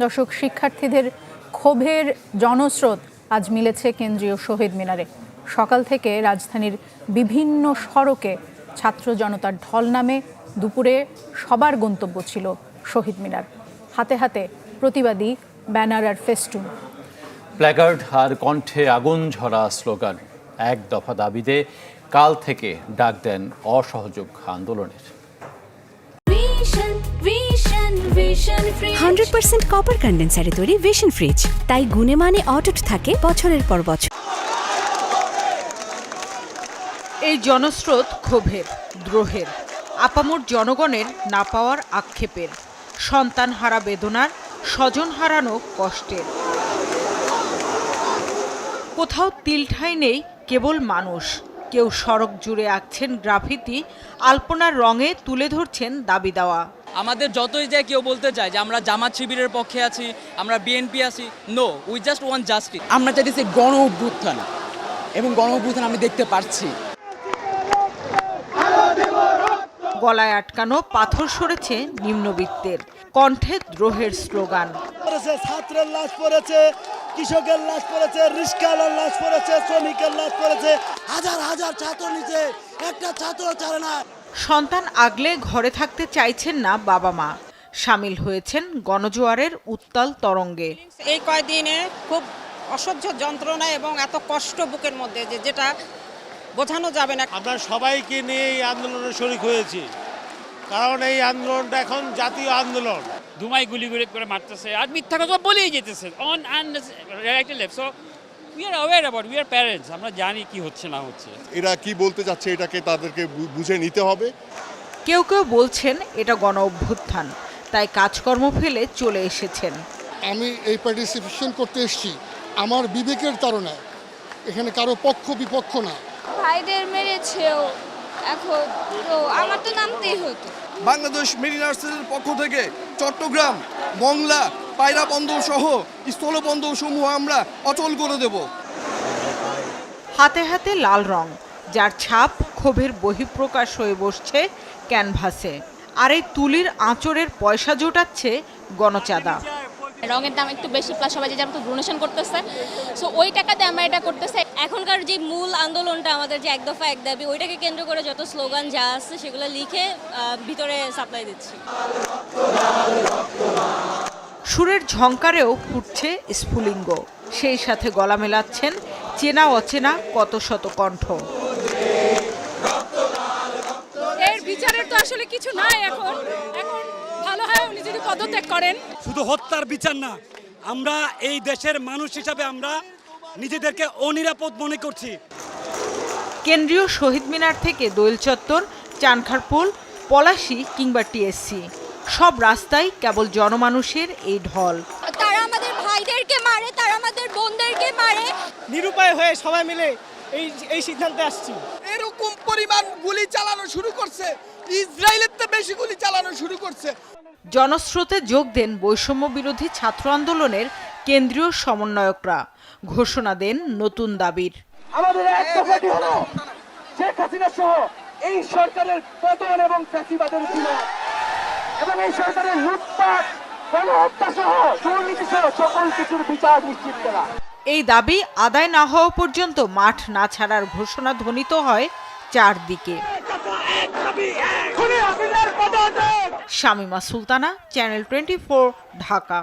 দর্শক, শিক্ষার্থীদের ক্ষোভের জনস্রোত আজ মিলেছে কেন্দ্রীয় শহীদ মিনারে। সকাল থেকে রাজধানীর বিভিন্ন সড়কে ছাত্র জনতার ঢল নামে। দুপুরে সবার গন্তব্য ছিল শহীদ মিনার। হাতে হাতে প্রতিবাদী ব্যানার আর ফেস্টুন, প্ল্যাকার্ড আর কণ্ঠে আগুন ঝরা স্লোগান। এক দফা দাবিতে কাল থেকে ডাক দেন অসহযোগ আন্দোলনের। 100% কপার কন্ডেন্সারে তৈরি ভিশন ফ্রিজ, তাই গুণে মানে অটুট থাকে বছরের পর বছর। এই জনস্রোত ক্ষোভের, দ্রোহের, আপামর জনগণের না পাওয়ার আক্ষেপের, সন্তান হারা বেদনার, স্বজন হারানো কষ্টের। কোথাও তিলঠাঁই নেই, কেবল মানুষ। কেউ সড়ক জুড়ে আঁকছেন গ্রাফিতি, আলপনার রঙে তুলে ধরছেন দাবি দেওয়া। আমাদের যতই যায় কেউ বলতে চায় যে আমরা জামাত শিবিরের পক্ষে আছি, আমরা বিএনপি আছি, no, we just want justice. আমরা চাইতেছি গণ অভ্যুত্থান, এবং গণ অভ্যুত্থান আমি দেখতে পারছি। গলায় আটকানো পাথর সরেছে নিম্নবিত্তের, কণ্ঠে দ্রোহের স্লোগান। ছাত্রের লাশ পড়েছে, কৃষকের লাশ পড়েছে, রিস্কাওয়ালার লাশ পড়েছে, শ্রমিকের লাশ পড়েছে, হাজার হাজার ছাত্র নিচে একটা ছাত্র ছাড়ে না। সন্তান আগলে ঘরে থাকতে চাইছেন না বাবা মা, সামিল হয়েছেন গণজোয়ারের উত্তাল তরঙ্গে। এই কয়দিনে খুব অসহ্য যন্ত্রণা এবং এত কষ্ট বুকের মধ্যে যেটা বোঝানো যাবে না। আমরা সবাইকে নিয়ে এই আন্দোলনে শরিক হয়েছি, কারণ এই আন্দোলনটা এখন জাতীয় আন্দোলন। ধুমাই গুলি করে মারতেছে আর মিথ্যা কথা বলেই যেতেছে on unrighted left. So we are aware about, we are parents, আমরা জানি কি হচ্ছে না হচ্ছে। এরা কি বলতে যাচ্ছে এটাকে তাদেরকে বুঝে নিতে হবে। কেউ কেউ বলছেন এটা গণ অভ্যুত্থান, তাই কাজকর্ম ফেলে চলে এসেছেন। আমি এই পার্টিসিপেশন করতে এসেছি আমার বিবেকের তাড়নায়, এখানে কারো পক্ষ বিপক্ষ না। ভাইদের মেরেছেও, এখন তো আমার তো নামতেই হতো। বাংলাদেশ মেরিনার্সের পক্ষ থেকে চট্টগ্রাম, মংলা, পায়রা বন্দর সহ স্থলবন্দর সমূহ আমরা অচল করে দেব। হাতে হাতে লাল রং, যার ছাপ ক্ষোভের বহিঃপ্রকাশ হয়ে বসছে ক্যানভাসে। আর এই তুলির আঁচড়ের পয়সা জোটাচ্ছে গণচাঁদা। রঙের দাম একটু বেশি, প্লাস সবাই যে যেমন ডোনেশন করতেছে, সো ওই টাকাতে আমরা এটা করতেছে। এখনকার যে মূল আন্দোলনটা আমাদের যে এক দফা এক দাবি, ওইটাকে কেন্দ্র করে যত স্লোগান যা আছে সেগুলো লিখে ভিতরে সাপ্লাই দিচ্ছি। সুরের ঝংকারেও ফুটছে স্ফুলিঙ্গ, সেই সাথে গলা মেলাচ্ছেন চেনা অচেনা কত শত কণ্ঠ। এর বিচারের তো আসলে কিছু নাই, এখন ভালো হয় উনি যদি পদত্যাগ করেন। শুধু হত্যার বিচার না, আমরা এই দেশের মানুষ হিসাবে আমরা নিজেদেরকে অনিরাপদ মনে করছি। কেন্দ্রীয় শহীদ মিনার থেকে দোয়েল চত্বর, চানখারপুল, পলাশী কিংবা টিএসসি, সব রাস্তায় কেবল জনমানুষের এই ঢল। তারা আমাদের ভাইদেরকে মারে, তারা আমাদের বোনদেরকে মারে। নিরুপায় হয়ে সবাই মিলে এই সিদ্ধান্তে আসছি। এরকম পরিমাণ গুলি চালানো শুরু করছে, ইসরায়েলের তো বেশি গুলি চালানো শুরু করছে। জনস্রোতে যোগ দেন বৈষম্য বিরোধী ছাত্র আন্দোলনের কেন্দ্রীয় সমন্বয়করা, ঘোষণা দেন নতুন দাবির। আমাদের এক দফাটি হলো শেখ হাসিনা সহ এই সরকারের পতন এবং ফ্যাসিবাদের বিনাশ, এবং এই সরকারের লুটপাট, গণহত্যা সহ দুর্নীতি সহ সকল কিছুর বিচার নিশ্চিত করা। এই দাবি আদায় না হওয়া পর্যন্ত মাঠ না ছাড়ার ঘোষণা ধ্বনিত হয় চারদিকে। শামিমা সুলতানা, চ্যানেল 24, ঢাকা।